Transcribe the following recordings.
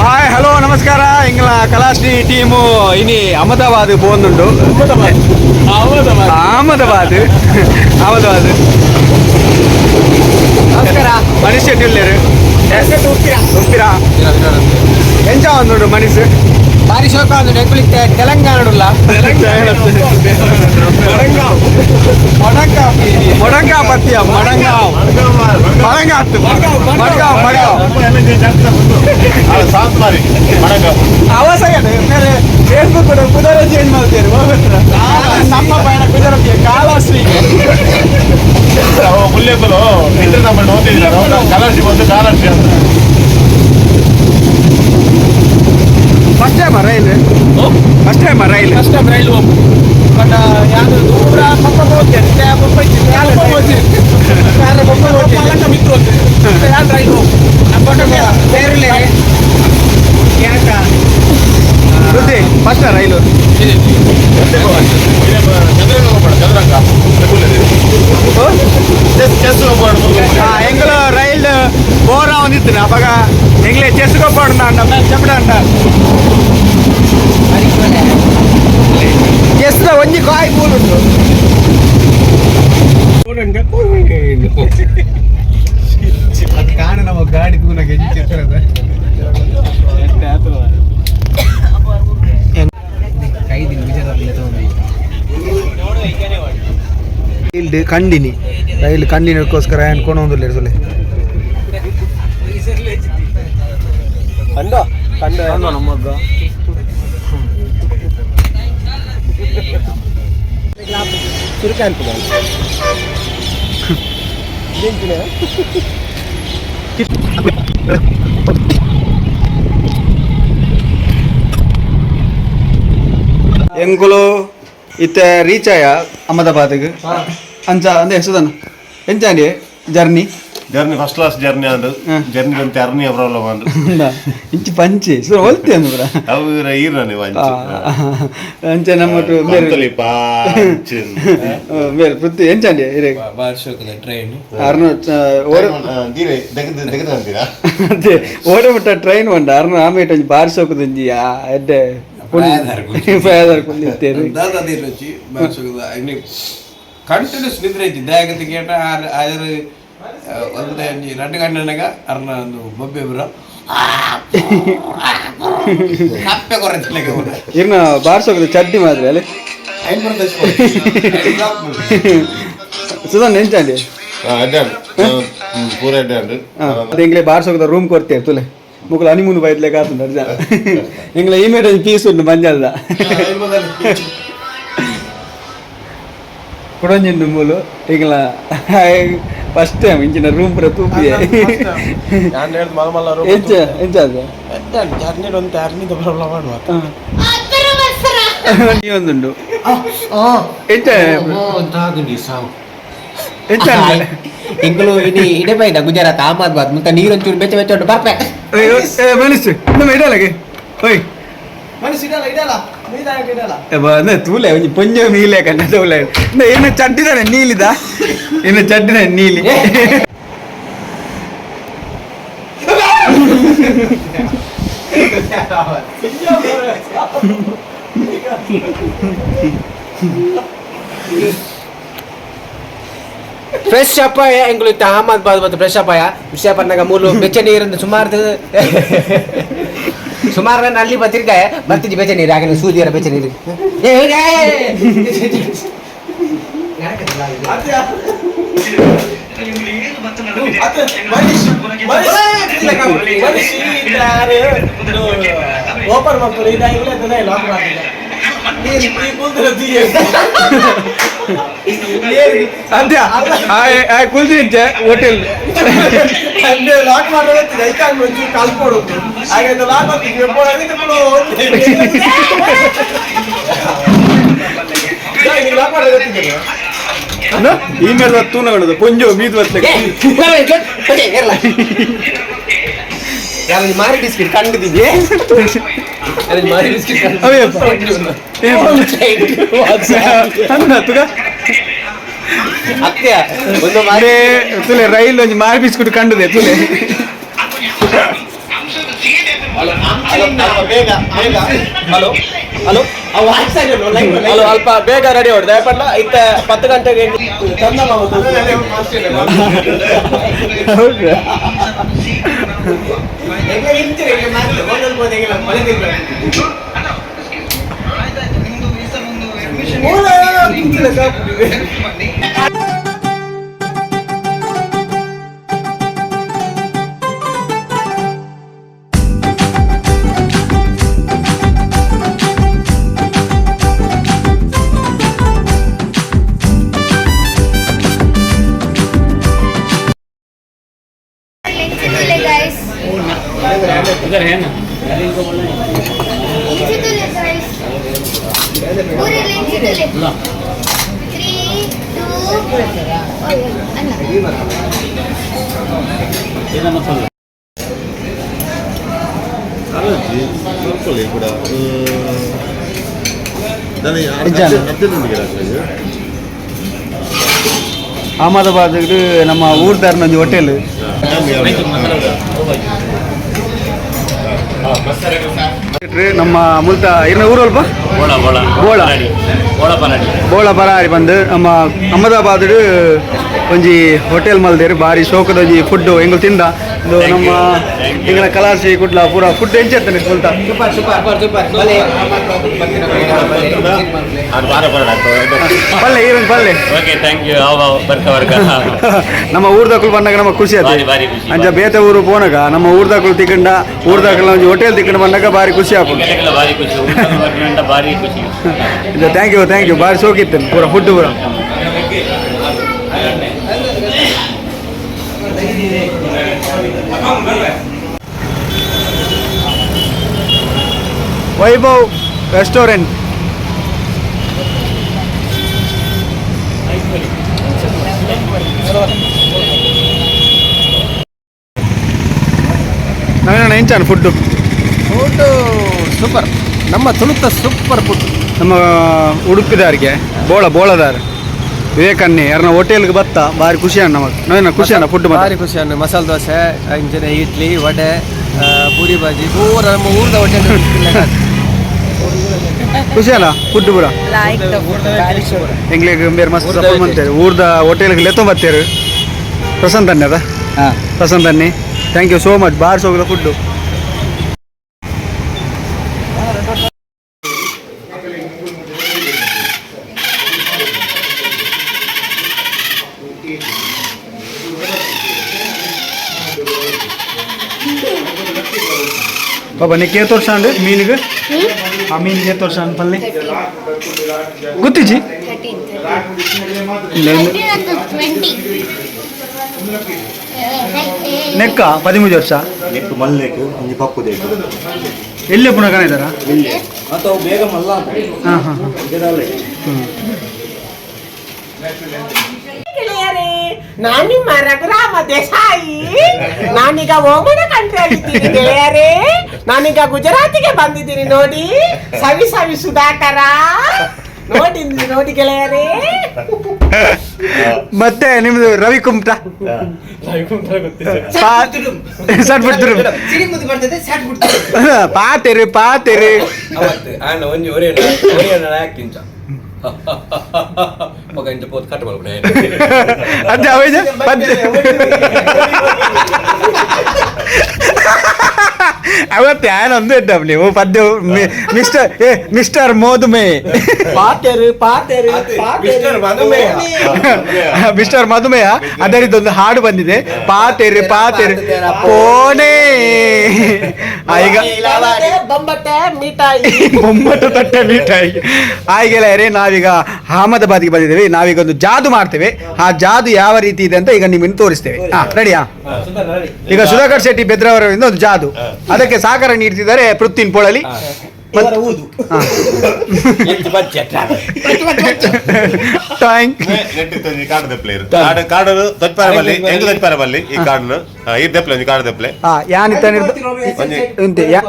Hi hello ನಮಸ್ಕಾರ ಇಂಗ್ಲ Kalashri team ಇನಿ ಅಹಮದಾಬಾದ್ ಪೋನುಂಡು ಅಹಮದಾಬಾದ್ ನಮಸ್ಕಾರ ಮನೀಶ್ ಶೆಟ್ಟಿ ಉಳ್ಳೇರು ಉಪ್ಪಿರಾ ಎಂಚ ಒಂದುಂಡು ಮನೀಶ್ ಭಾರಿ ಶೋಕ ಒಂದು ಎಕ್ಕುಲಿಕ್ಕೆ ತೆಲಂಗಾಣ ಮಡಂಗಾ ಪತ್ಯ ಮಡಂಗಾವ್ ಅವಸಾಗದೆ ಮೇಲೆ ಫೇಸ್ಬುಕ್ ಕುದುರೆ ಚೇಂಜ್ ಮಾಡ್ತೀರಿ ನಮ್ಮ ಪಯಣ ಕುದುರೆ ಕಾಲಾಶ್ರೀ ಮುಲ್ಲೇಕಲು ಮಿತ್ರ ನಮ್ಮ ಓದಿದ್ದಾರೆ ಕಾಲಾಶ್ರೀ ಬಂದು ಕಾಲಾಶ್ರೀ ಅಂತ ಫಸ್ಟ್ ಟೈಮ್ ರೈಲ್ ಬಟ್ ಯಾವುದು ದೂರ ಸುದ್ದಿ ಫಸ್ಟ್ ರೈಲು ಎಂಗ್ಳು ರೈಲ್ ಬೋರ ಒಂದಿತ್ತು ಅವಾಗ ಎಂಗ್ಲೇ ಚೆಸ್ಕೊಪ್ಪಾಡು ಅಂಡ చెప్పడ ಅಂట ಚೆಸ್ದ ಒಂಜಿ ಕಾಯಿ ಮೂರುಂಟು ಕಾಣ ನಮ್ಮ ಗಾಡಿ ತೂನಗೆ ಕಂಡಿನಿ ರೈಲ್ ಕಂಡಿನಕ್ಕೋಸ್ಕರ ಅನ್ಕೊಂಡು ಒಂದಿಲ್ಲ ಸೊಲ್ಲೆ ಕಂಡ ನಮ್ಮಗ್ಗ ಸುರುಕ ಅನ್ಪದ ಎಂಗುಲು ಇತ್ತ ರೀಚ್ ಆಯ ಅಹಮದಾಬಾದ್ಗೆ ಅಂಚ ಅಂದೆ ಸುಧನ್ ಎಂಚಾಂಡಿ ಜರ್ನಿ ಫಸ್ಟ್ ಕ್ಲಾಸ್ ಜರ್ನಿ ಅಂದು ಜರ್ನಿ ಬಂತ ಅರ್ನಿಯ ಪ್ರಾಬ್ಲಮ್ ಅಂದು ಇಂಚಿ ಪಂಚಿ ಸುರ ಹೊಲ್ತಿ ಅಂದು ಬ್ರ ಅವರ ಈರನೆ ವಂಚಿ ಅಂಚೆ ನಮ್ಮಟ್ಟು ಮೇರೆ ಪಾಂಚಿನ್ ಮೇರೆ ಪೃಥ್ವಿ ಎಂಚಾಂಡಿ ಇರೆ ಬಾರ್ಶೋಕದ ಟ್ರೈನ್ ಅರ್ನ ಓಡ ದಿರೆ ದಗದ ಅಂತೀರಾ ಅದೇ ಓಡಮಟ್ಟ ಟ್ರೈನ್ ಒಂಡ ಅರ್ನ ಆಮೇಟ್ ಒಂಜಿ ಬಾರ್ಶೋಕದಂಜಿ ಎಡ್ಡೆ ಫೇದರ್ ಕುಂದಿತ್ತೇರು ದಾದಾದಿ ರುಚಿ ಬಾರ್ಶೋಕದ ಕಂಟಿನ್ಯೂಸ್ ನಿದ್ರೆ ಐತಿ ದಾಗದ ಕೇಟ ಅದರ ಒಂದು 2 ಗಂಟೆನಾಗ ಅರ್ನ ಒಂದು ಬೊಬ್ಬೆ ಬರ ಕಪ್ಪೆ ಕೊರತಿಲೆಗೆ ಇರ್ನ ಬಾರ್ಸೋಕದ ಚಡ್ಡಿ ಮಾತ್ರ ಅಲ್ಲಿ ಸುಧನ್ ಎಂಚಾಂಡಿ ಪೂರ ಅಡ್ಡಾಂಡು ಅದು ಎಂಗ್ಲೇ ಬಾರ್ಸೋಕದ ರೂಮ್ ಕೊಡ್ತೇವೆ ತುಲೆ ಮುಕ್ಕಲು ಹನಿಮೂನ್ ಬೈದ್ಲೆಗೆ ಆತುಂಡು ಅರ್ಜ ಎಂಗ್ಲ ಇಮೇಟ್ ಒಂದು ಪೀಸ್ ಉಂಟು ಮಂಜಲ್ದ ಕುಡಂಜಿಂದು ಮೂಲು ಈಗಲ ಫಸ್ಟ್ ಟೈಮ್ ಇಂಚಿನ ರೂಮ್ ಪುರ ತೂಪಿಯೆ ಎಂಚ ಅದು ನೀ ಒಂದುಂಡು ಎಂಚ ಎಂಚ ಎಂಕಲು ಇಡೆ ಬೈದ ಗುಜರಾತ್ ಅಹಮದಾಬಾದ್ ಮುತ್ತ ನೀರೊಂಚೂರು ಬೆಚ್ಚ ಬೆಚ್ಚ ಉಂಟು ಬರ್ಪೆ ಮನಸ್ಸು ನಮ್ಮ ಇಡಲಾಗೆ ಓಯ್ ತೂಲೆ ಒಂಜಿ ಪೊಂಜ ಮೀಲೆ ಕಣ್ಣ ತೂಲೆ ಏನು ಚಡ್ಡಿದಾನೆ ನೀಲಿದ ಇನ್ನು ಚಡ್ಡಿದಾನೆ ನೀಲಿ ಫ್ರೆಶ್ ಅಪ್ ಎಂಕಲು ಇತ್ತ ಅಹಮದಾಬಾದ್ ಮತ್ತು ಫ್ರೆಶ್ ಅಪ್ ಫ್ರೆಶ್ ಅಪ್ ಮೂಲು ಬೆಚ್ಚ ನೀರಿಂದ ಸುಮಾರು ಅಲ್ಲಿ ಬತ್ತಿರ್ಕಾಯ ಬರ್ತಿದ್ದಿ ಬೆಚ್ಚ ನೀರು ಹಾಗೆ ಸೂಜಿಯರ ಬೆಚ್ಚ ನೀರು ಓಪನ್ ಮಾಡ್ತಾರೆ ಅಂತ್ಯ ಕುಲ್ದಿದ್ದೆ ಹೋಟೆಲ್ ಲಾಕ್ ಮಾಡೋದು ಕಲ್ಕೊಡುದು ಹಾಗೆ ಲಾಕ್ ಮಾಡೋದು ಈ ಮೇಲೆ ಹೊತ್ತು ನೋಡೋದು ಪೊಂಜು ಬೀದ್ ಬರ್ತಕ್ಕೆ ಮಾರಿ ಬಿಸ್ಕಿಟ್ ಕಂಡಿದ್ದೆ ಮಾರಿ ಬಿಸ್ಕಿಟ್ ಅತ್ಯ ಒಂದು ಮಾರೇ ತುಲೆ ರೈಲ್ ಒಂಜಿ ಮಾರಿ ಬಿಸ್ಕಿಟ್ ಕಂಡುದೆ ತುಲೆ ಬೇಗ ಬೇಗ ಹಲೋ ಹಲೋ ಹಲೋ ಅಲ್ಪ ಬೇಗ ರೆಡಿ ಹೊಡೆದ ಯಾಕಂದ್ರೆ ಇತ್ತ 10 ಗಂಟೆಗೆ ಚಂದ इधर है ना पूरे लेंच ले 3 2 ಇದನ್ನ ಸ್ವಲ್ಪ ಅಲ್ಲಜಿ ಸ್ವಲ್ಪ ಕೂಡ ನಾನು ಅಹಮದಾಬಾದ್ ನಮ್ಮ ಊರ್ದಾರ್ನ ಒಂದು ಹೋಟೆಲ್ ನಮ್ಮ ಮುಲ್ತ ಇನ್ನ ಊರು ಅಲ್ಪ ಬೋಳ ಪರಾರಿ ಬಂದು ನಮ್ಮ ಅಹಮದಾಬಾದ್ ಒಂಜಿ ಹೋಟೆಲ್ ಮಲ್ದೇರು ಬಾರಿ ಶೋಕದ ಒಂಜಿ ಫುಡ್ ಎಂಗಳು ತಿಂದ ಇದು ನಮ್ಮ ಇಂಗಳ ಕಲಾಸಿ ಕುಡ್ಲ ಪೂರ ಫುಡ್ ಎಂಚೆತ್ತಾನೆ ಮುಲ್ತ ಪಲ್ಲೆ ಈವನ್ ಪಲ್ಲೆ ನಮ್ಮ ಊರ್ದಕ್ಕಳು ಬಂದಾಗ ನಮಗೆ ಖುಷಿ ಆಯ್ತು ಅಂಚ ಬೇತೆ ಊರು ಪೋನಾಗ ನಮ್ಮ ಊರ್ದಕ್ಕಳು ತಿಕ್ಕಂಡ ಊರ್ದಕ್ಕಳು ಒಂಜಿ ಹೋಟೆಲ್ ತಿಕ್ಕಂಡು ಬಂದಾಗ ಬಾರಿ ಖುಷಿ ಆಗ್ಬೋದು ಥ್ಯಾಂಕ್ ಯು ಬಾರಿ ಶೋಕಿತ್ತೇನೆ ಪೂರ ಫುಡ್ ಪೂರ ವೈಭವ್ ರೆಸ್ಟೋರೆಂಟ್ ನಾನು ಎಂಚಾನು ಫುಡ್ಡು ಸೂಪರ್ ನಮ್ಮ ತುಳುತ ಸೂಪರ್ ಫುಡ್ ನಮ್ಮ ಉಡುಪಿದಾರಿಗೆ ಬೋಳದಾರ ವಿವೇಕನ್ನಿ ಯಾರನ್ನ ಹೋಟೆಲ್ಗೆ ಬತ್ತ ಭಾರಿ ಖುಷಿ ಅಣ್ಣ ನಮಗೆ ಖುಷಿ ಅಣ್ಣ ಫುಡ್ ಭಾರಿ ಖುಷಿ ಅಣ್ಣ ಮಸಾಲೆ ದೋಸೆ ಅಂಚನೆ ಇಡ್ಲಿ ವಡೆ ಪೂರಿ ಬಾಜಿ ಪೂರ ನಮ್ಮ ಊರದ ಹೋಟೆಲ್ ಖುಷಿ ಅಲ್ಲ ಫುಡ್ ಪೂರ ಎಂಗ್ಲಿಗೆ ಬೇರೆ ಮಸ್ತ್ ಸಪೋರ್ಟ್ ಮಾಡ್ತಾರೆ ಊರ್ದ ಹೋಟೆಲ್ಗೆ ಲೆತ್ತೊ ಬರ್ತಾರೆ ಪ್ರಸನ್ನ ತನ್ನಿ ಅದ ಪ್ರಸನ್ನ ತನ್ನಿ ಥ್ಯಾಂಕ್ ಯು ಸೋ ಮಚ್ ಬಾರಿ ಸೋಗದ ಫುಡ್ಡು ಬಾಬಾ ನೀಕೆ ತೋರ್ಸಂಡು ಮೀನಿಗೆ ಆ ಮೀನಿಗೆ ತೋರ್ಸಂಡು ಪಲ್ಲೆ ಗೊತ್ತಿಜ್ಜಿ ನೆಕ್ಕ 13 ವರ್ಷ ಎಲ್ಲೇ ಪುನಃ ಕಾಣಿದಾರ ಹಾಂ ಹಾಂ ನಾನಿಮ್ಮ ರಘುರಾಮ ದೇಸಾಯಿ ನಾನೀಗ ಓಮನ ಕಂಟ್ರಿ ಆಗಿದ್ದೀನಿ ಗೆಳೆಯರೇ ನಾನೀಗ ಗುಜರಾತಿಗೆ ಬಂದಿದ್ದೀನಿ ನೋಡಿ ಸವಿ ಸುಧಾಕರ ನೋಡಿ ಗೆಳೆಯರೇ ಮತ್ತೆ ನಿಮ್ದು ರವಿ ಕುಮ್ಟ ಪಾತೆರು ಒಂಜಿ ಆಕ್ಟಿಂಚ ಮಗ ಇಂಚ ಪೋತ್ ಕಟ್ ಮಾಡ್ಬಿಡ ಅದೇ ಅವೈದ ಅವತ್ತು ಯಾನೊಂದು ಇದ್ದಾವ ನೀವು ಪದ್ಯ ಮಿಸ್ಟರ್ ಮೋದುಮೇ ಮಿಸ್ಟರ್ ಮಧುಮೇಹ ಅದರಿದ್ದೊಂದು ಹಾಡು ಬಂದಿದೆ ಪಾತೆರು ಪೋನೆ ಈಗ ಬೊಂಬಟ್ಟು ತಟ್ಟೆ ಮಿಠಾಯಿ ಆಯ್ಗೆಳೆಯರೇ ನಾವೀಗ ಅಹಮದಾಬಾದ್ಗೆ ಬಂದಿದ್ದೇವೆ ನಾವೀಗ ಒಂದು ಜಾದು ಮಾಡ್ತೇವೆ ಆ ಜಾದು ಯಾವ ರೀತಿ ಇದೆ ಅಂತ ಈಗ ನಿಮ್ಮನ್ನು ತೋರಿಸ್ತೇವೆ ರೆಡಿಯಾ ಈಗ ಸುಧಾಕರ್ ಶೆಟ್ಟಿ ಬೆದ್ರವರಿಂದ ಒಂದು ಜಾದು ಅದಕ್ಕೆ ಸಹಕಾರ ನೀಡ್ತಿದ್ದಾರೆ ಪೃಥ್ವಿನ್ ಪೋಳಲಿ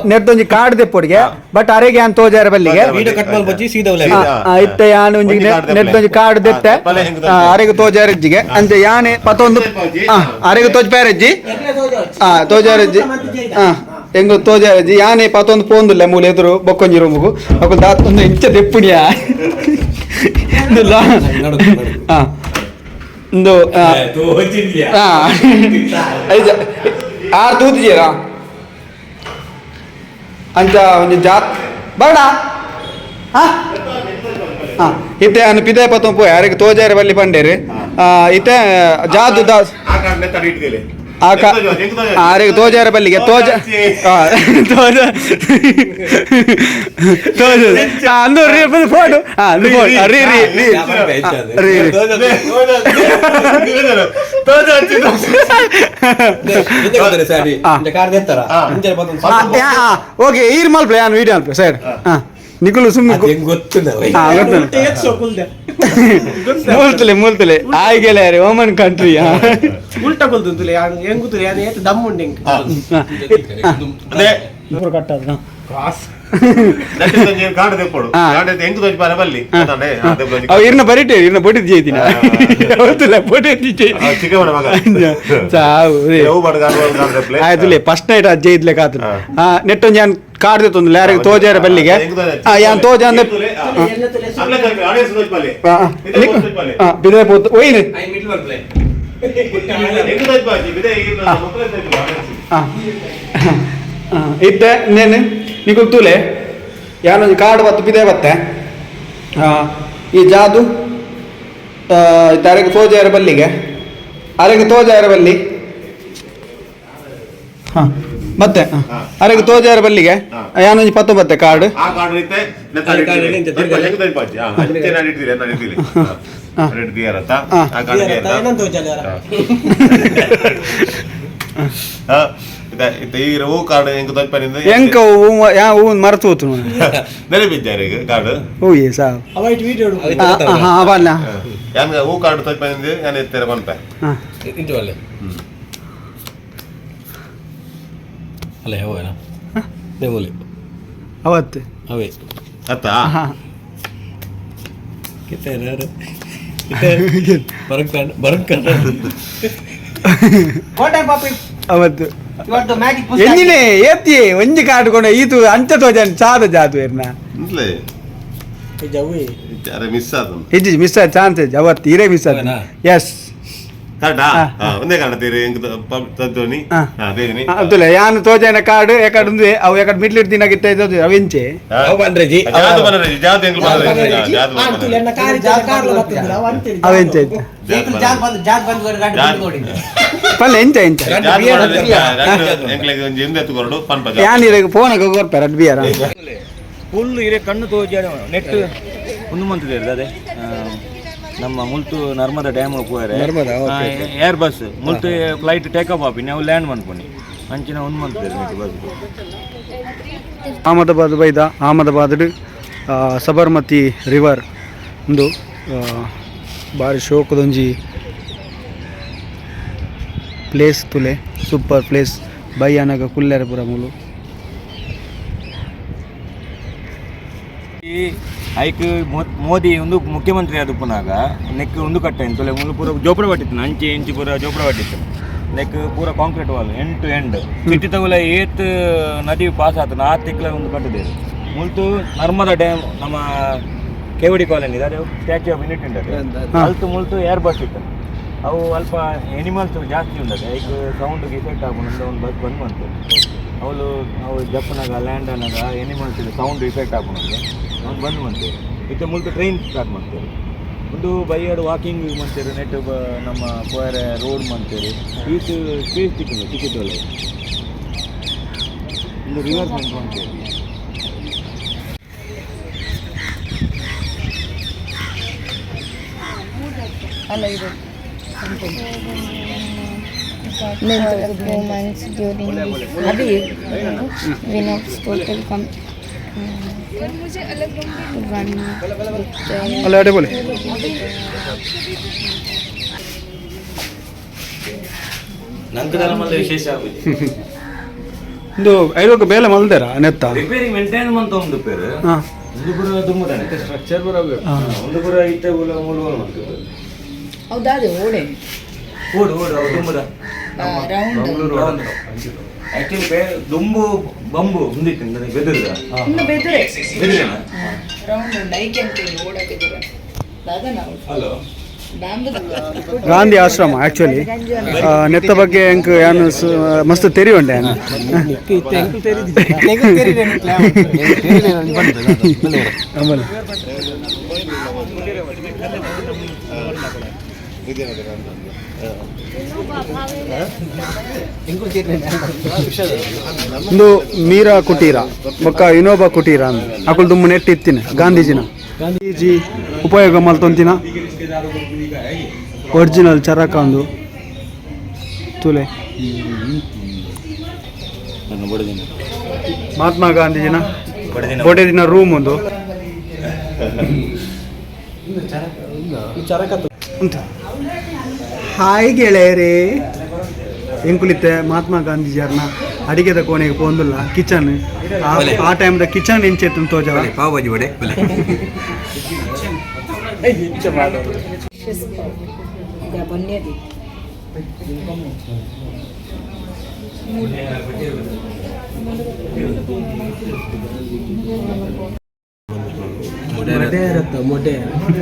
ನೆಡ್ದೊಂಜಿ ಕಾರ್ಡ್ ದೆಪ್ಪೊಡಿಗೆ ಬಟ್ ಅರೆಗೆ ಯಾನ್ ತೋಜಾರ ಬಲ್ಲಿಗೆ ಇತ್ತ ಯಾನ್ ಒಂಜಿ ನೆಡ್ದೊಂಜಿ ಕಾರ್ಡ್ ದೆತ್ತೆ ಅರೆಗೆ ತೋಜಾರ ಅಜ್ಜಿಗೆ ಅಂಚ ಯಾನೆ ಪತ್ತೊಂದು ಅರೆಗೆ ತೋಜ್ ಪ್ಯಾರಜ್ಜಿ ತೋಜಾರಜ್ಜಿ ಹೆಂಗ ತೋಜ ಯಾನೆ ಪತ್ತೊಂದು ಪೋಂದುಲ್ಲ ಮೂಲ ಎದುರು ಬೊಕ್ಕೊಂಜಿ ರೂಮುಗು ಅಕ್ಕಳು ದಾತ್ ಒಂದು ಇಂಚ ದೆಪ್ಪುಣಿಯಾ ಹಾ ಒಂದು ಆರು ತೂತಿದ್ದೀರ ಅಂಚ ಒಂದು ಜಾತ್ ಬೇಡ ಹಾಂ ಇತ್ತೆ ಅನ್ನು ಪಿದೆ ಪತ್ತೊಂದು ಪೋಯ ಯಾರಿಗೆ ತೋಜಾರೆ ಬಲ್ಲಿ ಪಂಡೇರಿ ಇತ್ತೆ ಜಾದು ದಾಸ್ ಆರಿಗೆ ತೋಜಾರ ಬಲ್ಲಿಗೆ ತೋಜ ತೋಜ ಅಂದು ಫೋಟೋ ರೀ ರೀ ರೀ ಓಕೆ ಈರ್ ಮಲ್ಪ್ಲೆ ನಾನು ವೀಡಿಯೋ ಅಲ್ಪ ಸೈಡ್ ಹಾಂ ನಿಖುಲು ಸುಮ್ಮನೆ ಮೂಲ್ತಲೆ ಆಯ್ಗೆಲ್ಲ ಯಾರು ಓಮನ್ ಕಂಟ್ರಿ ಉಲ್ಟಾ ಕೊಲ್ತುಂತುಲೆ ಹೆಂಗ್ ಕೂತುಲೆ ಯಾನು ಏತ್ ದಮ್ಮುಂಡೆ ಹೆಂಗ್ ಕಟ್ಟದ ಅವು ಇರ್ನ ಬರಿಟೇರಿ ಇರ್ನ ಬೊಟ್ಟಿದ್ ಜೈತಿನ ಆಯ್ತುಲೆ ಫಸ್ಟ್ ನೈಟ್ ಅಜ್ಜೆ ಇದ್ಲೆ ಕಾತು ನೆಟ್ಟೊಂದು ಯಾನ್ ಕಾಡ್ದಿತ್ತು ಯಾರಿಗೆ ತೋಜಾರ ಬಲ್ಲಿಗೆ ಯಾನ್ ತೋಜ ಅಂದ್ರೆ ಬಿದೆ ಪೋತು ಒಯ್ನು ಇದ್ದೆ ನೇನು ನಿಖುಲ್ ತೂಲೆ ಯಾನೊಂದು ಕಾರ್ಡ್ ಬತ್ತು ಪಿದೆ ಬತ್ತೆ ಈ ಜಾದು ಅರೆಗೆ ತೋಜಾರ ಬಲ್ಲಿಗೆ ಅರೆಗೆ ತೋಜಾರ ಬಲ್ಲಿ ಹಾಂ ಮತ್ತೆ ಅರೆಗೆ ತೋಜಾರ ಬಲ್ಲಿಗೆ ಯಾನೊಂದು ಪತ್ತು ಬತ್ತೆ ಕಾರ್ಡ್ ಹೂ ಕಾರ್ಡ್ ಹೆಂಗ್ ತಪ್ಪಿನಿಂದ ಎಂಕ ಯಾ ಹೂ ಮರೆತು ಹೋತು ನೆಲೆ ಬಿದ್ದಾರೆ ಕಾರ್ಡ್ ಹೂ ಏ ಸಾ ಅವೈಟ್ ವಿಡಿಯೋ ಹಾ ಬಲ್ಲ ಯಾನ್ಗ ಹೂ ಕಾರ್ಡ್ ತಪ್ಪಿನಿಂದ ನಾನು ಎತ್ತರ ಬಂತ ಇಂಟು ಅಲ್ಲೇ ಅಲ್ಲೇ ಹೋಗೋಣ ದೇವಲಿ ಅವತ್ತು ಅವೇ ಅತ್ತ ಕೋಟೆ ಪಾಪಿ ಅವತ್ತು ಇವತ್ತು ಮ್ಯಾಜಿಕ್ ಎಂಜಿನೇ ಏತಿ ಒಂಜಿ ಕಾಟ್ಕೊಂಡು ಈತು ಅಂಚ ತೋಜಾನ್ ಚಾದ ಜಾತು ಇರ್ನ ಜವಿ ಮಿಸ್ ಆದ ಇಜ್ಜಿ ಮಿಸ್ ಆದ ಚಾನ್ಸ್ ಅವತ್ತು ಇರೇ ಮಿಸ್ ಆದ ಎಸ್ ಕರೆಕ್ಟಾ ಒಂದೇ ಕಾಣ್ತೀರಿ ಹೆಂಗ್ ತದ್ದೋನಿ ದೇವಿನಿ ಅಬ್ದುಲ್ಲ ಯಾನು ತೋಜಾನ ಕಾರ್ಡ್ ಯಾಕಡೆ ಒಂದು ಅವು ಯಾಕಡೆ ಮಿಡ್ಲಿಡ್ ದಿನಾಗಿತ್ತ ಇದ್ದದು ಅವೆಂಚೆ ಜಾದು ಬನರೇಜಿ ಜಾದು ಹೆಂಗ್ ಬನರೇಜಿ ಜಾದು ಅವೆಂಚೆ ಪಲ್ಲ ಎಂಚ ಎಂಚ ಎಂಕ್ಲೆಗೆ ಒಂಜಿ ಎಂದ ಎತ್ತುಕೊಂಡು ಪನ್ಪಜ ಯಾನಿರ ಫೋನಾಗ ಕೊರ್ಪಾರ ಅದ್ ಬಿಯಾರ ಫುಲ್ ಇರೇ ಕಣ್ಣು ತೋಜ ನೆಟ್ ಒಂದು ಮಂತದ ಅದೇ ನಮ್ಮ ಮುಲ್ತು ನರ್ಮದಾ ಡ್ಯಾಮ್ ಹೋಗ್ತಾರೆ ಏರ್ ಬಸ್ ಮುಲ್ತು ಫ್ಲೈಟ್ ಟೇಕ್ ಆಫ್ ಆಪಿ ನಾವು ಲ್ಯಾಂಡ್ ಮಾಡ್ಕೊಂಡು ಅಂಚಿನ ಒಂದು ಮಂತ್ ಬಸ್ ಅಹಮದಾಬಾದ್ ಬೈದ ಅಹಮದಾಬಾದ್ ಸಬರ್ಮತಿ ರಿವರ್ ಒಂದು ಭಾರಿ ಶೋಕದೊಂಜಿ ಪ್ಲೇಸ್ ತುಲೆ ಸೂಪರ್ ಪ್ಲೇಸ್ ಬೈಯಾನಾಗ ಕುಲ್ಲೆರ ಪುರ ಮೂಲು ಐಕ್ ಮೋದಿ ಒಂದು ಮುಖ್ಯಮಂತ್ರಿ ಆದ ಪುನಾಗ ನೆಕ್ ಒಂದು ಕಟ್ಟ ತೊಲೆ ಮುಲು ಪೂರ ಜೋಪಡ ಪಟ್ಟಿತ್ತು ಅಂಚೆ ಇಂಚಿ ಪೂರ ಜೋಪಡ ಪಟ್ಟಿತ್ತು ನೆಕ್ ಪೂರ concrete wall end to end city ತಗೊಲ ಏತ್ ನದಿ ಪಾಸ್ ಆತನ ಆ ತಿಕ್ಲ ಒಂದು ಕಟ್ಟದೆ ಮುಲ್ತು ನರ್ಮದಾ ಡ್ಯಾಮ್ ನಮ್ಮ ಕೆವಡಿ ಕಾಲೋನಿ ಅದೇ ಸ್ಟ್ಯಾಚ್ಯೂ ಆಫ್ ಯೂನಿಟಿ ಉಂಟದೆ ಅಲ್ತು ಮುಲ್ತು ಏರ್ ಬಸ್ ಇತ್ತು ಅವು ಅಲ್ಪ ಎನಿಮಲ್ಸ್ ಜಾಸ್ತಿ ಉಂಟದೆ ಈಗ ಸೌಂಡ್ಗೆ ಇಫೆಕ್ಟ್ ಆಗೋಣ ಒಂದು ಬಸ್ ಬಂದ್ ಮಾಡ್ತೇವೆ ಅವು ಜಪ್ಪನಾಗ ಲ್ಯಾಂಡನಾಗ ಎನಿಮಲ್ಸ್ ಸೌಂಡ್ ಇಫೆಕ್ಟ್ ಆಗೋಣಂಗೆ ಅವ್ನು ಬಂದು ಮಾಡ್ತೇವೆ ಇತ್ತೆ ಮುಲ್ತು ಟ್ರೈನ್ ಸ್ಟಾರ್ಟ್ ಮಾಡ್ತೇವೆ ಒಂದು ಬೈಯರ್ ವಾಕಿಂಗ್ ಮಾಡ್ತೇವೆ ನೆಟ್ ನಮ್ಮ ಕೋಯರೆ ರೋಡ್ ಮಾಡ್ತೇವೆ ಈಟ್ ಸ್ಪೇಸ್ ತಿಕ್ಕಿಲ್ಲ ಟಿಕೆಟ್ ಒಳ್ಳೆ ಒಂದು ರಿವರ್ಸ್ಮೆಂಟ್ ಮಾಡ್ತೇವೆ ಅಲ್ಲ ಇದು performance during Vinod's total मुझे अलग one ಅಲ್ಲ ಅಡೆ ಬೋಲೆ ನಂತರ ವಿಶೇಷ ಆಗುತ್ತೆ ಇದು ಐರೋಗ ಬೇಲೆ ಮಲ್ದಾರ ನೆತ್ತ ರಿಪೇರಿ ಮೇಂಟೈನ್ ಅಂತ ಒಂದು ಪೇರು ಒಂದು ಪುರ ತುಂಬದಾನೆ ಸ್ಟ್ರಕ್ಚರ್ ಬರಬೇಕು ಒಂದು ಪುರ ಇತ್ತೆ ಮೂಲ ಮಾಡ್ತೇವೆ ಹೌದಾ ಓಡೆ ಓಡು ಓಡು ತುಂಬದ ರೌಂಡ್ ಆಕ್ಚುಲಿ ದುಂಬು ಬಂಬು ಹೊಂದಿತ್ತು ನನಗೆ ಬೆದರಿದ ಹಲೋ ಗಾಂಧಿ ಆಶ್ರಮ ಆ್ಯಕ್ಚುಲಿ ನೆತ್ತ ಬಗ್ಗೆ ಎಂಕ್ ಏನು ಮಸ್ತ್ ತೆರಿ ಉಂಡೆ ಆಮೇಲೆ ಒಂದು ಮೀರಾ ಕುಟೀರ ಬೊಕ್ಕ ವಿನೋಬ ಕುಟೀರ ಅಂದ್ ಅಕುಲ್ ದುಮ್ಮು ನೆಟ್ ಇತ್ತಿನ ಗಾಂಧೀಜಿ ಉಪಯೋಗ ಮಲ್ತೊಂತಿನ ಒರಿಜಿನಲ್ ಚರಕ ಒಂದು ತುಲೆ ಮಹಾತ್ಮ ಗಾಂಧೀಜಿನ ಬೊಡೆದಿನ ರೂಮ್ ಒಂದು ಹಾಯ್ ಗೆಳೆಯರೇ ಎಂಕುಲಿತ್ತೆ ಮಹಾತ್ಮ ಗಾಂಧೀಜಿಯರ್ನ ಅಡಿಗೆದ ಕೋಣೆಗೆ ಪೋಂದಿಲ್ಲ ಕಿಚನ್ ಆ ಟೈಮ್ದ ಕಿಚನ್ ಎಂಚೆತ್ತು ತೋಜವ ಪಾವ್ ಭಾಜಿ ಬಡೆ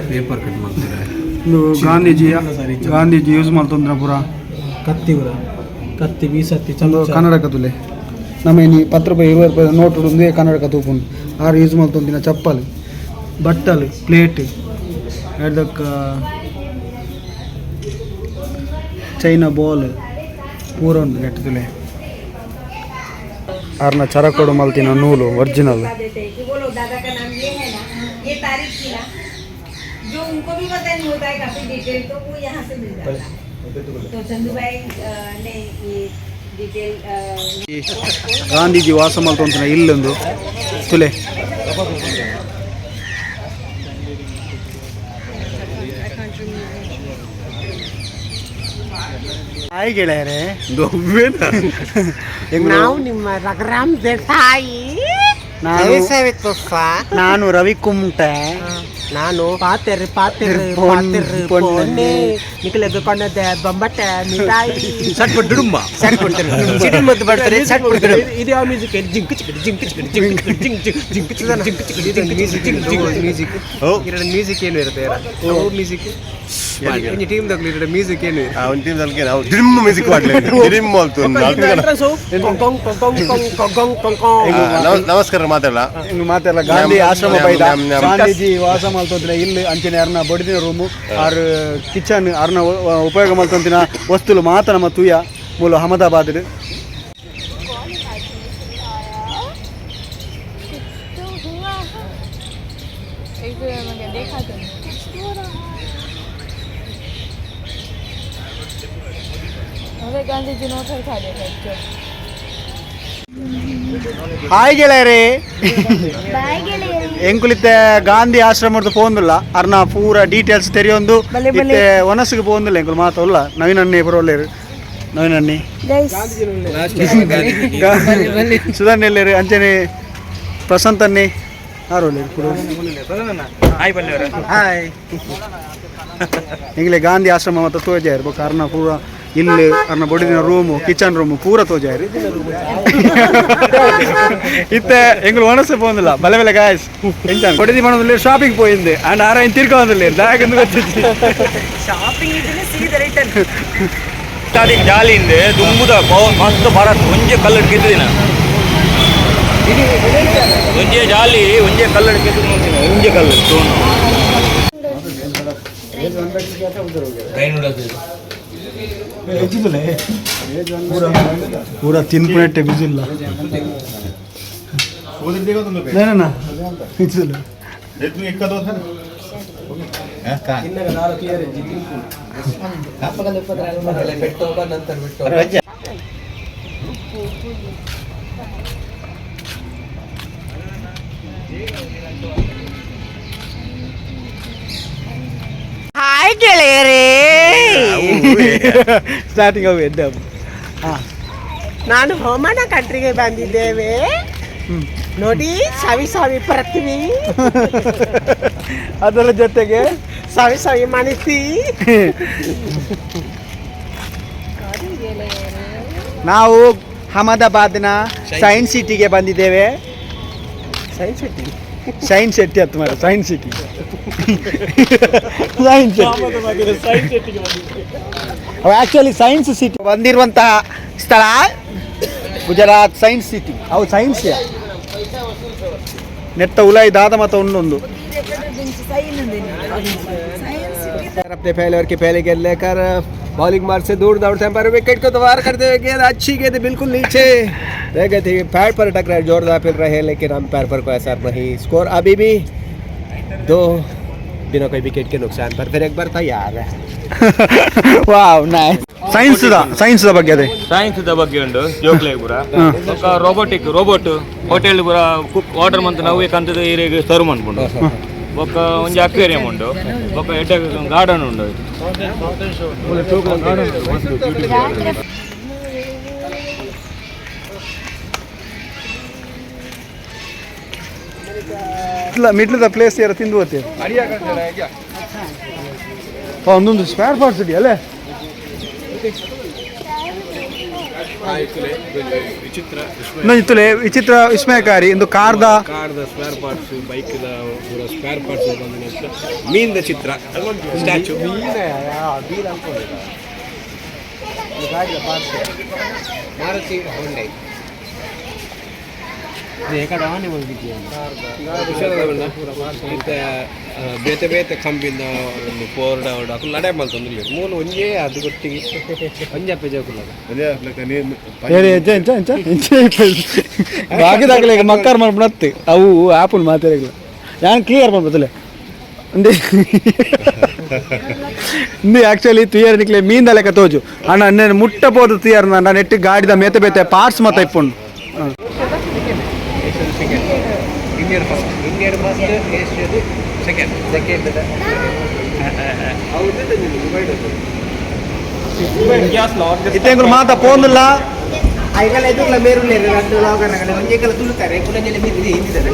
ಪೇಪರ್ ಕಟ್ ಮಾಡ್ತಾರೆ ಗಾಂಧೀಜಿ ಯೂಸ್ ಮಾಡ್ತಂದ್ರ ಪೂರ ಕತ್ತಿ ಬೀಸತ್ತಿ ಕನ್ನಡ ಕತ್ತುಲೆ ನಮ್ಮ ಇನ್ನು 10 ರೂಪಾಯಿ 20 ರೂಪಾಯಿ ನೋಟ್ ಒಂದೇ ಕನ್ನಡ ಕತ್ತುಕೊಂಡು ಆರು ಯೂಸ್ ಮಾಡ್ತಂದಿನ ಚಪ್ಪಲ್ ಬಟ್ಟಲು ಪ್ಲೇಟ್ ಎಡ್ದಕ್ಕ ಚೈನಾ ಬಾಲ್ ಪೂರ ಒಂದು ಕೆಟ್ಟದಿಲ್ಲ ಆರ್ನ ಚರಕೊಡು ಮಲ್ತಿನ ನೂಲು ಒರಿಜಿನಲ್ ಗಾಂಧೀಜಿ ವಾಸ ಮಲ್ತಂತಿನ ಇಲ್ಲೊಂದು ತುಲೆ ಹಾಯ್ ಗೆಳೆಯರೇ ನಾವು ನಿಮ್ಮ ರಘುರಾಮ್ ದೇಸಾಯಿ ನಾನು ರವಿ ಕುಮ್ಟೆ ನಾನು ಪಾತೆರ್ ಪೊನ್ನೆ ನಿಖಿಲೆದು ಕೊಂಡದ ಬೊಂಬಟ್ಟೆ ಮಿಠಾಯಿ ಇದು ಯಾವ ಮ್ಯೂಸಿಕ್ ಜಿಂಕ್ ಚಿಕ್ಕಡಿ ಜಿಂಕ್ ಚಿಕ್ಕಡಿ ಜಿಂಕ್ ಜಿಂಕ್ ಜಿಂಕ್ ಮ್ಯೂಸಿಕ್ ಎರಡು ಮ್ಯೂಸಿಕ್ ಏನು ಇರುತ್ತೆ ಮ್ಯೂಸಿಕ್ ಟೀಮ್ ದಾಗ ಮ್ಯೂಸಿಕ್ ಏನು ಅವನ ಟೀಮ್ ದಲ್ಲಿ ನಾವು ಡ್ರಿಮ್ ಮ್ಯೂಸಿಕ್ ನಮಸ್ಕಾರ ಮಾತಾಡಲ್ಲ ಗಾಂಧಿ ಆಶ್ರಮ ಬೈದ ಗಾಂಧೀಜಿ ವಾಸ ಮಲ್ತಂತಿನ ಇಲ್ಲಿ ಅಂಚಿನ ಯಾರನ್ನ ಬಡಿದಿನ ರೂಮು ಆರ್ ಕಿಚನ್ ಅರ್ನ ಉಪಯೋಗ ಮಲ್ತಂತಿನ ವಸ್ತುಲು ಮಾತ ನಮ್ಮ ತೂಯ ಮೂಲ ಅಹಮದಾಬಾದ್ गांधी नोट खा देगा ಹಾಯ್ ಗೆಳೆಯರೇ ಎಂಕುಲಿತ್ತೆ ಗಾಂಧಿ ಆಶ್ರಮದ ಪೋಂದಿಲ್ಲ ಅರ್ನ ಪೂರ ಡೀಟೇಲ್ಸ್ ತೆರೆಯೊಂದು ಇತ್ತೆ ಒನಸಿಗೆ ಪೋಂದಿಲ್ಲ ಎಂಕುಲು ಮಾತಲ್ಲ ನವೀನನ್ನೇ ಬರೋಲ್ಲೇರು ನವೀನನ್ನೇ ಸುಧಾನ್ ಎಲ್ಲೇರು ಅಂಚನೆ ಪ್ರಶಾಂತನ್ನೇ ಯಾರೋಲ್ಲೇರು ಹಾಯ್ ಎಂಗ್ಲೆ ಗಾಂಧಿ ಆಶ್ರಮ ಮತ್ತು ತೋಜಾರು ಬೊಕ್ಕ ಅರ್ನ ಪೂರ ಇಲ್ಲಿ ಅರ್ನ ಬೊಡಿದಿನ ರೂಮು ಕಿಚನ್ ರೂಮು ಪೂರ ತೋಜಾರು ಇತ್ತೆ ಎಂಗಳು ಒಣಸೆ ಪೋಂದಿಲ್ಲ ಬಲೆ ಬಲೆ ಗಾಯ್ಸ್ ಎಂಚಾನ್ ಬೊಡಿದಿ ಮಾಡೋದಿಲ್ಲ ಶಾಪಿಂಗ್ ಪೋಯಿಂದೆ ಅಂಡ್ ಆರಾಯನ್ ತಿರ್ಕೊ ಬಂದಿಲ್ಲ ದಾಗಂದು ಗೊತ್ತಿತ್ತು ಸ್ಟಾರ್ಟಿಂಗ್ ಜಾಲಿಂದೆ ದುಂಬುದ ಮಸ್ತ್ ಭಾರತ್ ಒಂಜೆ ಕಲ್ಲಡ್ ಗೆದ್ದಿನ ಒಂಜೆ ಜಾಲಿ ಒಂಜೆ ಕಲ್ಲಡ್ ಗೆದ್ದು ಒಂಜೆ ಕಲ್ಲು ತೋನು पूरा 3 प्लेट बिजुल ना बिजुल ಹಾಯ್ ಗೆಳೆಯರೇ ಸ್ಟಾರ್ಟಿಂಗ್ ಅವು ಎದ್ದ ನಾನು ಹೋಮನ ಕಂಟ್ರಿಗೆ ಬಂದಿದ್ದೇವೆ ನೋಡಿ ಸವಿ ಸವಿ ಪೃಥ್ವಿ ಅದರ ಜೊತೆಗೆ ಸವಿ ಸವಿ ಮನಸ್ಸಿ ನಾವು ಅಹಮದಾಬಾದ್ನ ಸೈನ್ಸ್ ಸಿಟಿಗೆ ಬಂದಿದ್ದೇವೆ. ಸೈನ್ಸ್ ಸಿಟಿ ಅಂತ ಮಾರ science city actually science city ಬಂದಿರುವಂತಹ ಸ್ಥಳ ಗುಜರಾತ್ ಸೈನ್ಸ್ ಸಿಟಿ. ಅವು ಸೈನ್ಸ್ ನೆತ್ತ ಉಲಾಯಿ ದಾದ ಮತ್ತು ಒಂದೊಂದು अपने पहले ओवर के पहले गेंद लेकर बॉलिंग मार्ग से दूर दौड़ते हैं पर विकेट को वार करते हुए गेंद अच्छी गेंद बिल्कुल नीचे रह गई थी. पैड पर टकराए जोरदार फिर रहे लेकिन अंपायर पर कोई असर नहीं. स्कोर अभी भी 2 बिना कोई विकेट के नुकसान पर फिर एक बार तैयार है. Wow nice. ಸೈನ್ಸ್ ಬಗ್ಗೆ ಅದೇ ಸೈನ್ಸ್ ಬಗ್ಗೆ ಉಂಟು ಜೋಕ್ಲೆ ಪೂರ ರೋಬೋಟ್ ಹೋಟೆಲ್ ಪೂರ ಕುಕ್ ಆರ್ಡರ್ ಮಂತ್ ನಾವು ಕಂತದ ಏರಿಯಾಗೆ ಸರ್ವ್ ಮಾಡ್ಕೊಂಡು ఒక ಒಂಜಿ ಅಕ್ವೇರಿಯಂ ಉಂಡು ఒక ಎಡ್ಡ ಗಾರ್ಡನ್ ಉಂಡು. ಮಿಡ್ಲದ ಪ್ಲೇಸ್ ಯಾರು ತಿಂದು ಹೋಗ್ತೇವೆ. ಒಂದೊಂದು ಸ್ಪೇರ್ ಪಾರ್ಟ್ಸ್ ಇದೆಯಾ ಅಲ್ಲೇ? ವಿಚಿತ್ರ ವಿಸ್ಮಯಕಾರಿ ಒಂದು ಕಾರ್ದ ಸ್ಪೇರ್ ಪಾರ್ಟ್ಸ್ ಬೈಕ್ದ ಸ್ಪೇರ್ ಪಾರ್ಟ್ಸ್ ಬಂದ ಮೀನ್ದ ಚಿತ್ರ ಸ್ಟ್ಯಾಚು ಮೀನ್ ಅನ್ಕೊಂಡಿಲ್ಲ ಗಾಡಿಯ ಪಾರ್ಟ್ಸ್ ಮಾರುತಿ ಹೊಂಡೈ ಬೇತೆ ಬೇತೆ ಕಂಬಿಂದ ಒಂದು ಪೋರ್ಡ ಅಕು ಲಡೆ ಮಲ್ತಂದ್ರೆ ಮೂಲ ಒಂಜೇ ಅದು ಗೊತ್ತಿಗೆ ಒಂಜೆ ಪೆಜಕುಲ್ಲ ಬಾಗಿದಾಗಲೇ ಮಕ್ಕಾರ್ ಮಾಡ್ಬಿಡತ್ತೆ ಅವು ಆಪಲ್ ಮಾತಾಡಿಲ್ಲ ಯಾನ್ ಕ್ಲಿಯರ್ ಮಾಡ್ಬೋದಲ್ಲ ಇಂದು ಆ್ಯಕ್ಚುಲಿ ತುಯರ್ ನಿಕ್ಲೆ ಮೀನ್ ಲೆಕ್ಕ ತೋಜು ಅಣ್ಣ ನಾನು ಮುಟ್ಟಬೋದು ತುಯರ್ ನಾನು ನೆಟ್ಟು ಗಾಡಿದ ಮೇತೆ ಬೇತೆ ಪಾರ್ಟ್ಸ್ ಮಾತ್ರ ಇಪ್ಪುಂಡು. ಇಂಡಿಯನ್ ಫಸ್ಟ್ ಏಷ್ಯಾದ ಸೆಕೆಂಡ್ ಇತ್ತೆಂಗಳು ಮಾತಾ ಪೋಂದಿಲ್ಲ ಐಗಲ ಎದುರ್ಲ ಮೇರುಲೆ ಎರಡು ಲಾಗನಗಳ ಒಂಜೇಕಲ ತುಳುತ್ತಾರೆ ಕುಲಂಜಲೆ ಮೀರಿ ಹಿಂದಿದ್ದಾರೆ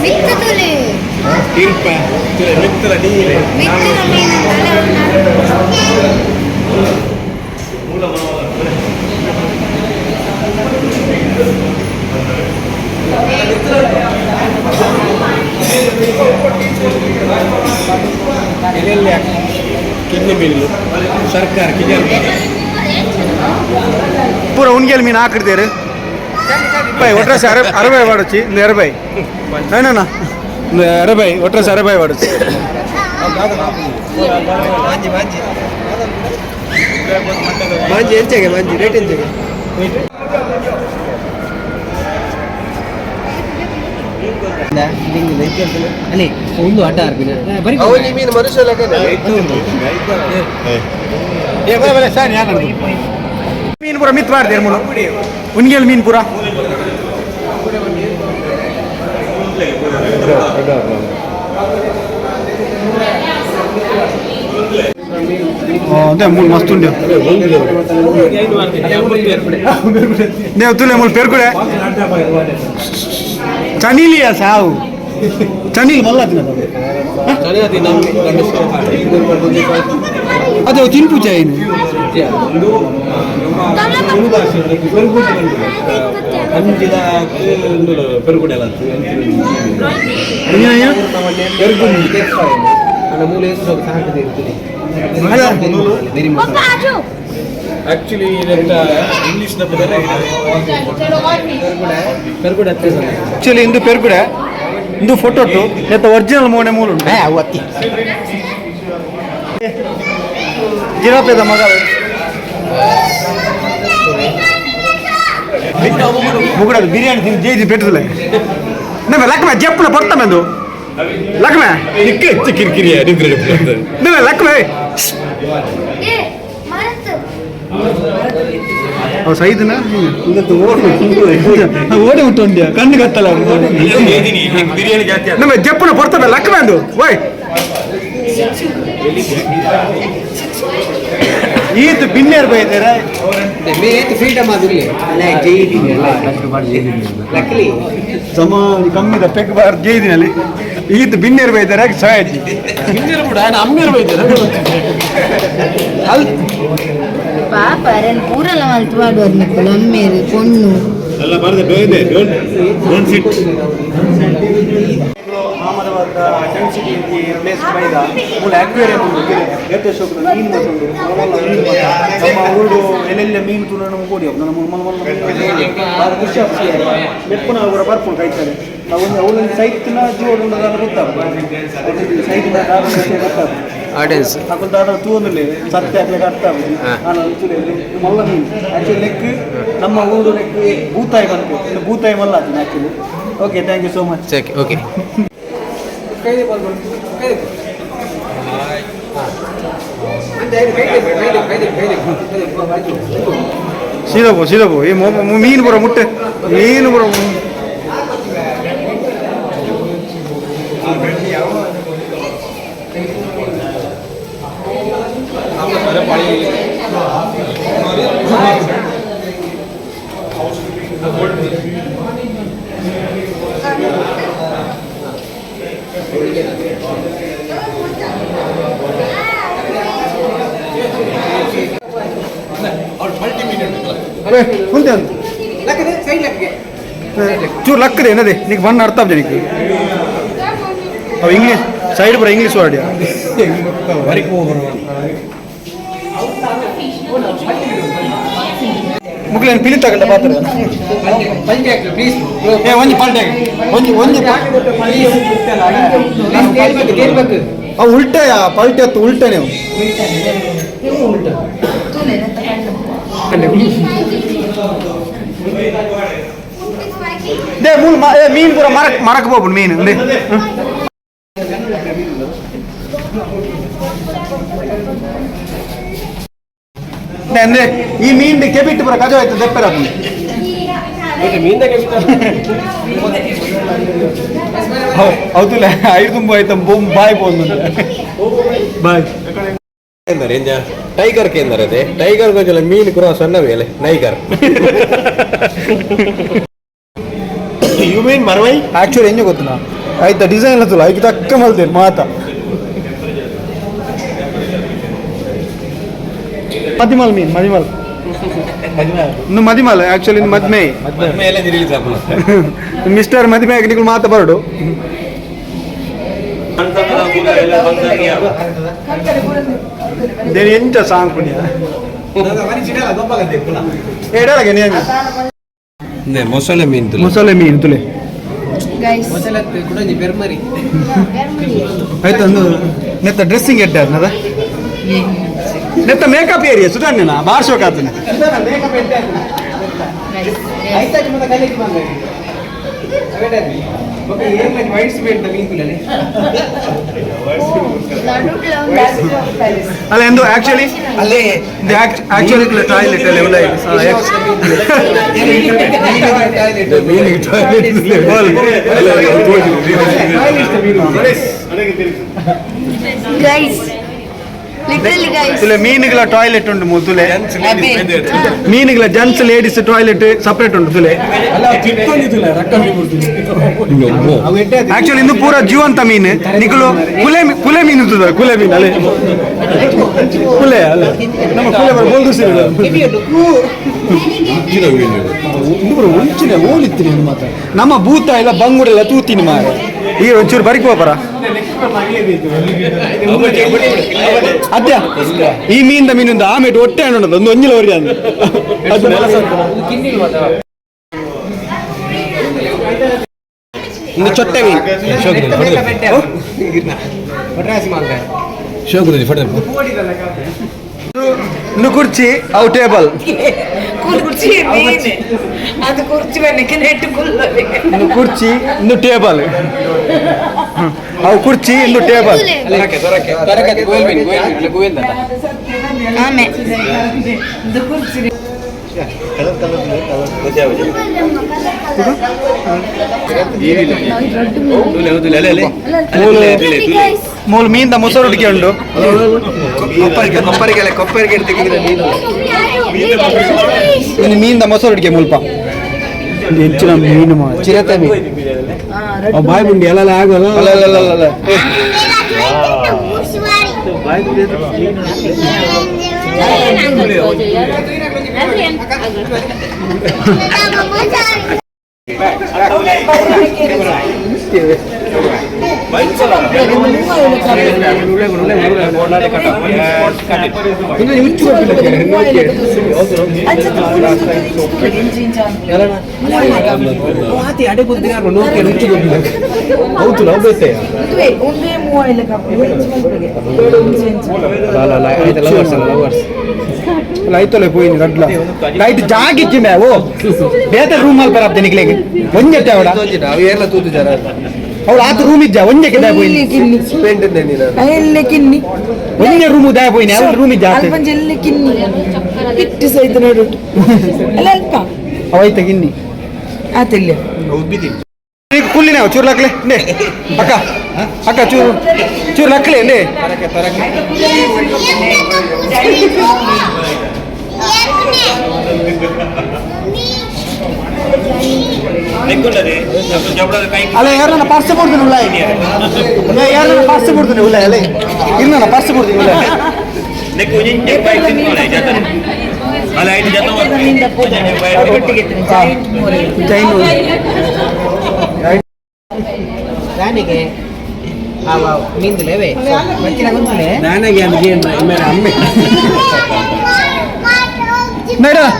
ಮಿತ್ತುಲೆ ಇರ್ಪ ಮಿತ್ತಲ ನೀಲೆ ಕಿಡ್ನಿ ಮೀನು ಸರ್ಕಾರ ಪೂರ ಉಣ್ಗೆಲ್ ಮೀನು ಹಾಕಿಡ್ತೀರಿ ಬೈ ಒಟ್ರಾಸಿ ಅರಬಾಯಿ ವಾಡಚ್ಚಿ ಒಂದು ಎರಬಾಯಿ ಏನಣ್ಣ ಒಂದು ಎರಬಾಯಿ ಒಟ್ರಾಸಿ ಅರಬಾಯಿ ವಾಡಚ್ಚಿ ಮಾಂಜಿ ಎಂಚೆಗೆ ಮಾಂಜಿ ರೇಟ್ ಎಂಚೆಗೆ ಅಲ್ಲೇ ಒಂದು ಆಟ ಮೀನು ಮನುಷ್ಯ ಮೀನು ಪೂರ ಮಿತ್ ಮಾಡ್ತೀರಿ ಮೂಲ ಉಣ್ಗೆಲ್ ಮೀನು ಪೂರ ಅದೇ ಮೂಲ ಮಸ್ತ್ ಉಂಡು ನೀವು ತುಲೆ ಮೂಲ ಪೇರ್ಕುಡೆ ಚನಿಲಿಯ ಸಾವು ಚನಿಲ್ ಮಲ್ಲ ಅದು ತಿನ್ಪು ಚೈನ್ ಆಕ್ಚುಲಿ ಇಂಗ್ಲಿಷ್ ಆಕ್ಚುಲಿ ಇಂದು ಪೆರ್ಕುಡೆ ಇಂದು ಫೋಟೋ ನೆತ್ತ ಒರಿಜಿನಲ್ ಮೋನೆ ಮೂಲು ಅವತ್ತಿ ಜಿರಾಪೆದ ಮಗ ಮುಗುಡದು ಬಿರಿಯಾನಿ ತಿಂದು ಜೇಜಿ ಪೆಟ್ಟದಲ್ಲ ನಮ್ಮ ಲಕ್ಷ್ಮ ಜಪ್ಪನ ಪಡ್ತಮೆಂದು ಲಕ್ಷ್ಮ ಹೆಚ್ಚು ಕಿರಿಕಿರಿಯ ನಿಮ್ಮ ಲಕ್ಷ್ಮ ಸೈದನ ಓಡಿ ಉಂಟು ಕಣ್ಣು ಕತ್ತಲ್ಲ ನಮ್ಮ ಜಪ್ಪನ ಪಡ್ತದ ಲಕ್ಷ್ಮ ಅಂದು ಓಯ್ ಈತ್ ಬಿನ್ನೇರ್ ಬೈದಾರೆ ಫ್ರೀಡಮ್ ಆದಿರಲಿ ಸಮಾನ ಕಮ್ಮಿದ ಪೆಕ್ ಬಾರ್ ಜೈದಿನಲ್ಲಿ ಈತ್ ಬಿನ್ನೇರ್ ಬೈದಾರೆ ಸಾಯಜ್ಜಿ ಅಮ್ಮೇರು ಬೈದಾರೆ ಪಾಪ ಅರನ್ ಪೂರಲ್ಲ ಮಲ್ತು ಮಾಡುವರು ನಿಕ್ಕುಲು ಅಮ್ಮೇರು ಪೊಣ್ಣು ಎಲ್ಲ ಬರ್ತದೆ ಡೋಂಟ್ ಸಿಟ್ ಅಹಮದಾಬಾದ್ ಸೆನ್ಸಿಟಿ ಪ್ಲೇಸ್ ಬೈದ ಮೂಲ ಅಕ್ವೇರಿಯಂ ಉಂಟು ಎತ್ತೆ ಶೋಕದ ಮೀನು ಮತ್ತುಂಡು ನಮ್ಮ ಊರು ಎಲ್ಲೆಲ್ಲ ಮೀನು ತುಳು ನಮಗೆ ಕೊಡಿ ಭಾಳ ಖುಷಿ ಆಗ್ತದೆ ಮೆಪ್ಪನ ಅವರ ಬರ್ಕೊಂಡು ಕಾಯ್ತಾರೆ ನಾವು ಅವಳೊಂದು ಸೈಟ್ನ ಜೋಡು ಉಂಟು ಗೊತ್ತಾಗ್ತದೆ ಸೈಟ್ನ ಗೊತ್ತಾಗ್ತದೆ ಆಡಿಯನ್ಸ್ ಹಾಕೊಂಡಾದ ತೂವೊಂದಿಲ್ಲ ಸತ್ಯ ಹಾಕ್ಲಿಕ್ಕೆ ಅರ್ಥ ಆಗುದು ನಾನು ಮಲ್ಲ ಮೀನು ಆ್ಯಕ್ಚುಲಿ ಲೆಕ್ ನಮ್ಮ ಊರು ಲೆಕ್ ಭೂತಾಯಿ ಬಂತು ಇನ್ನು ಭೂತಾಯಿ ಮಲ್ಲ ಅದು actually okay thank you so much okay ಸೀದಾ ಈ ಮೀನು ಬರೋ ಮುಟ್ಟೆ ಮೀನು ಬರೋ ಚೂರು ಲಕ್ಕದೆ ಏನದೆ ನೀನು ಬಣ್ಣ ಅರ್ಥ ಆಗ್ತದೆ ನೀನು ಅವು ಇಂಗ್ಲೀಷ್ ಸೈಡ್ ಬರ ಇಂಗ್ಲೀಷ್ ವರ್ಡ್ ಮುಗ್ಲೇನು ಪಿಲಿ ತಗೊಂಡ ಪಾತ್ರ ಒಂಜಿ ಪಲ್ಟೆ ಒಂಜಿ ಅವು ಉಲ್ಟೆಯ ಪಲ್ಟೆ ಹತ್ತು ಉಲ್ಟೆ ನೀವು ಮೀನು ಪೂರ ಮರಕ್ಕೆ ಹೋಗ್ಬಿಡು ಮೀನು ಅಂದ್ರೆ ಈ ಮೀನು ಕೆಬಿಟ್ಟು ಪೂರ ಕಜ ಆಯ್ತು ದೆಪ್ಪರ ಹೌದಿಲ್ಲ ಐದು ತುಂಬ ಆಯ್ತು ಬಾಯ್ ಬೋದು ಬಾಯ್ ಟೈಗರ್ ಕೇಂದ್ರದೆ ಟೈಗರ್ ಗೊಂಚಲ ಮೀನು ಕ್ರಾಸ್ ಅನ್ನ ಮೇಲೆ ನೈಗರ್ ಯು ಮೀನ್ ಮರವೈ ಆಕ್ಚುಲಿ ಹೆಂಗೆ ಗೊತ್ತುನಾ ಆಯ್ತಾ ಡಿಸೈನ್ ಇಲ್ಲ ಐದು ತಕ್ಕ ಮಲ್ತೇನೆ ಮಾತಾ ಮದಿಮಲ್ ಮೀನು ಮದಿಮಲ್ ಇನ್ನು ಮದಿಮಲ್ ಆಕ್ಚುಲಿ ಇನ್ನು ಮದ್ಮೆ ಮಿಸ್ಟರ್ ಮದಿಮೆ ಆಗಿ ನೀವು ಮಾತಾ ಬರಡು ದೇನಿ ಎಂತ ಸಾಂಗ್ ಪುಣ್ಯ ಏಡಾಗೆ ಮೊಸಳೆ ಮೀನು ಮೊಸಳೆ ಮೀನು ತುಲೆ ಗೈಸ್ ಆಯ್ತು ಒಂದು ನೆತ್ತ ಡ್ರೆಸ್ಸಿಂಗ್ ಎಡ್ಡ ಅದನ್ನದ ನೆತ್ತ ಮೇಕಪ್ ಏರಿಯಾ ಸುಧಾರಣೆನಾ ಬಾರ್ಸೋಕಾತನೆ ಅಲ್ಲ ಎಂದು ಆಕ್ಚುಲಿ ಅಲ್ಲೇ ಆಕ್ಚುಲಿ ಟಾಯ್ಲೆಟ್ ಎಲ್ಲ ಗೈಸ್ ಲಿಟರಲಿ ಗೈಸ್ ತುಲೆ ಮೀನುಗಳ ಟಾಯ್ಲೆಟ್ ಉಂಟು ತುಲೆ ಮೀನುಗಳ ಜೆಂಟ್ಸ್ ಲೇಡೀಸ್ ಟಾಯ್ಲೆಟ್ ಸಪರೇಟ್ ಉಂಟು ತುಲೆ ಆಕ್ಚುಲಿ ಇನ್ನು ಪೂರ ಜೀವಂತ ಮೀನು ನಿಗಳು ಕುಲೆ ಮೀನು ಕುಲೆ ಮೀನು ಅಲ್ಲೇ ಕುಲೆ ಅಲ್ಲ ನಮ್ಮ ಕುಲೆ ಬೋಲ್ದು ಒಂಚಿನ ಓಲಿತ್ತೀನಿ ಮಾತ ನಮ್ಮ ಭೂತ ಎಲ್ಲ ಬಂಗುಡೆ ಎಲ್ಲ ತೂತೀನಿ ಮಾರ ಈಗ ಒಂಚೂರು ಬರಿಕೋ ಬರ ಅದ್ಯ ಈ ಮೀನಿಂದ ಮೀನಿಂದ ಆಮೇಲೆ ಹೊಟ್ಟೆ ಹಣ್ಣು ಒಂದು ಒಂಜಿಲ ಹೊರಿ ಅಂದ ಒಂದು ಚೊಟ್ಟೆ ಮೀನು ಇನ್ನು ಕುರ್ಚಿ ಅವು ಟೇಬಲ್ ಇನ್ನು ಕುರ್ಚಿ ಇನ್ನು ಟೇಬಲ್ ಅವು ಕುರ್ಚಿ ಇನ್ನು ಟೇಬಲ್ ಮೂಲ ಮೀನಿಂದ ಮೊಸರು ಹುಡುಕಿ ಉಂಟು ಕೊಪ್ಪರಿಗೆ ಇನ್ನು ಮೀನಿಂದ ಮೊಸರು ಹುಡುಕಿ ಮುಲ್ಪ ಹೆಚ್ಚಿನ ಮೀನು ಚಿರತೆ ಮೀನು ಬಾಯ್ ಬುಂಡಿ ಎಲ್ಲ ಆಗೋಲ್ಲ ಅಲ್ಲ ಆಯ್ತಲ್ಲ పోయింది గడ్ల లైట్ జాగిచ్చి మేము ಬೇತ ರೂಮ್ ಅಲ್ಲಿ ಬರತ್ತೆ ನಿಕ್ಲೆಗೆ ಒಂಜೆಟ್ಟೆ ಅವಡ ನಾವು ಎಲ್ಲ ತೂತು ಜನ ಅವಳು ಆತ ರೂಮ್ ಇದ್ದ ಒಂಜೆಕ್ಕೆ ದಾಯ పోయింది ಸ್ಪೆಂಡ್ ನೀನು ಎಲ್ಲ ಕಿನ್ನಿ ಒಂಜೆ ರೂಮ್ ದಾಯ పోయింది ಅವಳ ರೂಮ್ ಇದ್ದ ಅಲ್ಪಂಜ ಎಲ್ಲ ಕಿನ್ನಿ ಇಟ್ಟು ಸಹಿತ ನೋಡು ಅಲ್ಲ ಅಲ್ಪ ಅವೈತ ಗಿನ್ನಿ ಆತಿಲ್ಲ ಕುಲ್ಲಿ ನಾವು ಚೂರು ಲಕ್ಲೆ ನೇ ಅಕ್ಕ ಅಕ್ಕ ಚೂರು ಚೂರು ಲಕ್ಲೆ ನೇ ಅಲ್ಲ ಯಾರನ್ನ ಪರ್ಸ್ ಕೊಡ್ತೀನಿ ಉಳ್ಳ ಯಾರನ್ನ ಪರ್ಸ್ ಕೊಡ್ತೀನಿ ಉಳ್ಳ ಅಲ್ಲ ಇನ್ನ ಪರ್ಸ್ ಕೊಡ್ತೀನಿ ಉಳ್ಳ దానికి మీందులేవే ನನಗೆ ಅಲ್ಲಿಗೆ ಅಮ್ಮೆ ಮೇಡಮ್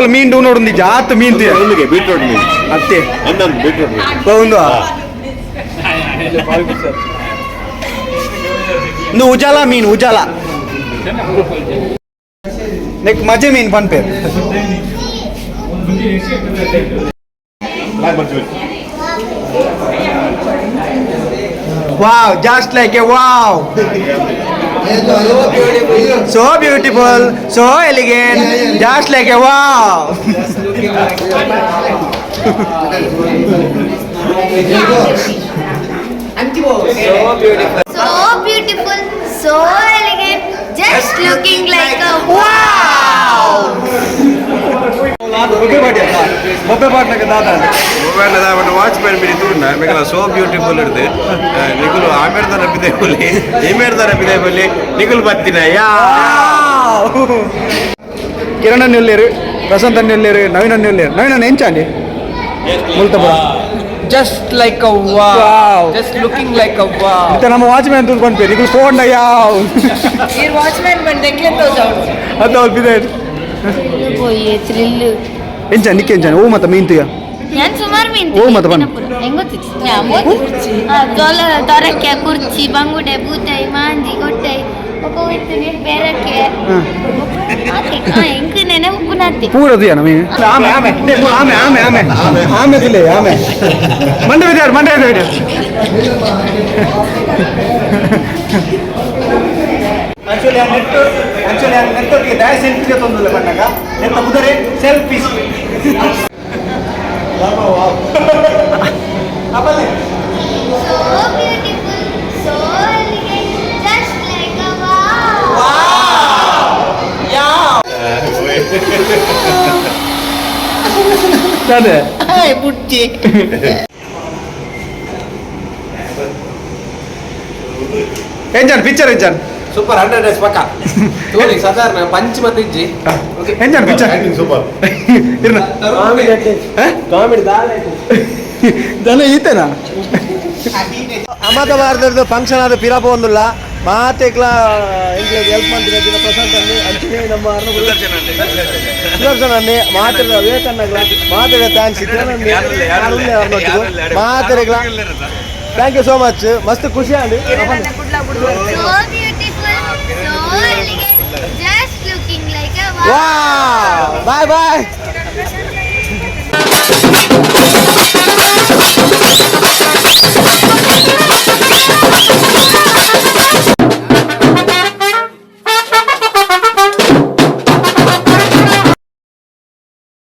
ಮೀನ್ ನೋಡು ಜಾತ್ ಮೀನ್ ಬೀಟ್ರೋಟ್ ಮೀನು ಅತ್ತೆ ಒಂದೊಂದು ಬೀಟ್ರೋಟ್ ಮೀನು ಒಂದು ಒಂದು ಉಜಾಲ ಮೀನು ಉಜಾಲ ನೆಕ್ ಮಜೆ ಮೀನ್ ಪನ್ಪೇರ್ wow just like a wow so beautiful so elegant just like a wow So beautiful, so elegant, just looking like a wow. ಬೊಬ್ಬೆ ಪಾಟ್ನಾಗ ದಾದ ವಾಚ್ಮ್ಯಾನ್ ಬಿಡಿ ತೂರ್ನ ಮೇಗಲ ಸೋ ಬ್ಯೂಟಿಫುಲ್ ಇರ್ದು ನಿಗುಲು ಆಮೇಲೆ ರಪ್ಪಿದೆ ಬಲ್ಲಿ ಇಮೇಲೆ ರಪ್ಪಿದೆ ಬಲ್ಲಿ ನಿಗುಲು ಬತ್ತಿನ ಯಾ Kiran ಎಲ್ಲೇರು Prashant ಎಲ್ಲೇರು Naveen ಎಲ್ಲೇರು Naveen ಎಂಚಾಂಡಿ ಮುಲ್ತಪುರ just like a wow just looking like a wow ಮತ್ತೆ ನಮ್ಮ watchman ತೂರ್ಕೊಂಡು ಪೇರಿ ಇದು ಫೋನ್ ಯಾವ ಈ ವಾಚ್ಮ್ಯಾನ್ ಬಂದಕ್ಕೆ ಅದು ಅವ್ರು ಬಿದೆ പോയി ത്രില്ല് ಎಂಚಾನ್ ನಿಕ್ಕೆ ಎಂಚಾನ್ ಓ ಮತ್ತೆ ಮೀನ್ತಿಯ ഞാൻ ಸುಮಾರು ಮೀನ್ ಓ ಮತ್ತೆ ಬನ್ ಹೆಂಗ್ ಗೊತ್ತಿತ್ತು ತೊರಕ್ಕೆ ಕುರ್ಚಿ ಬಂಗುಡೆ ಬೂತಾಯಿ ಮಾಂಜಿ ಗೊಟ್ಟೈ ಒಬ್ಬ ಹೋಯ್ತೀನಿ ಬೇರಕ್ಕೆ ಹೆಂಗ್ ನೆನೆ ಉಪ್ಪು ನಾತಿ ಪೂರದಿಯ ನಮೀ ಆಮೆ ಆಮೆ ಆಮೆ ಆಮೆ ಆಮೆ ಆಮೆ ತಿಲ್ಲೆ ಆಮೆ ಮಂಡ ಬಿದ್ದಾರು ಮಂಡ ಬಿದ್ದಾರು ಆಕ್ಚುಲಿ ಆ ನೆಟ್ಟೊಟ್ಟಿಗೆ ದಯ ಸೆಲ್ಫಿ ತೊಂದಿಲ್ಲ ಬಂದಾಗ ಎಂತ ಕುದುರೆ ಸೆಲ್ಫಿ ಆಮೇಲೆ So beautiful, so elegant, just like a wow. ಅದೇ hey butti ಎಂಜಾನ್ ಪಿಕ್ಚರ್ ಎಂಜಾನ್ ಸೂಪರ್ 100 ಡೇಸ್ ಪಕ್ಕ ತೋರಿ ಸಾಧಾರಣ ಪಂಚ್ ಮತ್ತೆ ಇಜ್ಜಿ ಎಂಜಾನ್ ಪಿಕ್ಚರ್ ಸೂಪರ್ ಇರ್ನ ಕಾಮಿಡಿ ದನ ಈತೇನಾ ಅಹಮದ ವಾರದ್ದು ಫಂಕ್ಷನ್ ಆದ ಪಿರಪ ಒಂದಿಲ್ಲ ಮಾತೆ ಹೆಲ್ಪ್ ಮಾಡ್ತೀನಿ ಪ್ರಶಾಂತ್ ಅನ್ನಿ ಅಂಚಿನಿ ನಮ್ಮ ಸುದರ್ಶನ್ ಅನ್ನಿ ಮಾತಿರ ವೇತನ್ನ ಮಾತಿರ ಥ್ಯಾಂಕ್ಸ್ ಮಾತಿರಗ್ಲ ಥ್ಯಾಂಕ್ ಯು ಸೋ ಮಚ್ ಮಸ್ತ್ ಖುಷಿ ಅಂడి So beautiful, so elegant, just looking like a wow. Bye bye